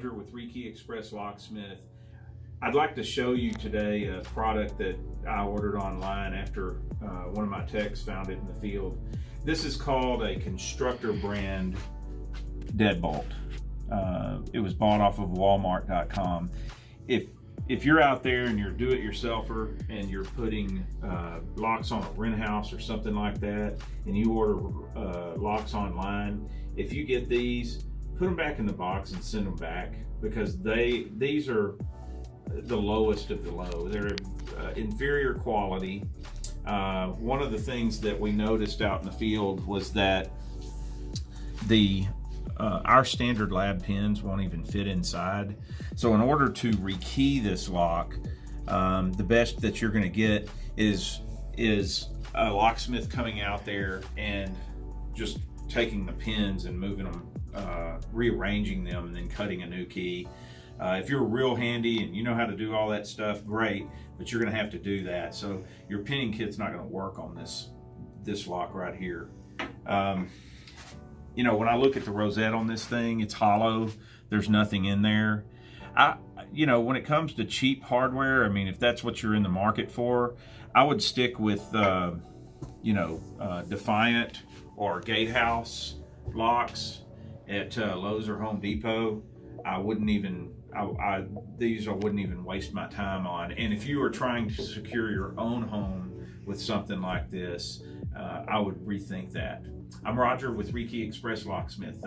With Rekey Express Locksmith. I'd like to show you today a product that I ordered online after one of my techs found it in the field. This is called a Constructor brand Deadbolt. It was bought off of Walmart.com. If you're out there and you're a do-it-yourselfer and you're putting locks on a rent house or something like that, and you order locks online, if you get these, put them back in the box and send them back, because these are the lowest of the low. They're inferior quality. One of the things that we noticed out in the field was that our standard lab pins won't even fit inside. So in order to rekey this lock, the best that you're going to get is a locksmith coming out there and just taking the pins and moving them, rearranging them, and then cutting a new key. If you're real handy and you know how to do all that stuff, great, but you're gonna have to do that. So your pinning kit's not gonna work on this lock right here. You know, when I look at the rosette on this thing, it's hollow. There's nothing in there. You know, when it comes to cheap hardware, I mean, if that's what you're in the market for, I would stick with, you know, Defiant or Gatehouse locks at Lowe's or Home Depot. I wouldn't even waste my time on. And if you are trying to secure your own home with something like this, I would rethink that. I'm Roger with Rekey Express Locksmith.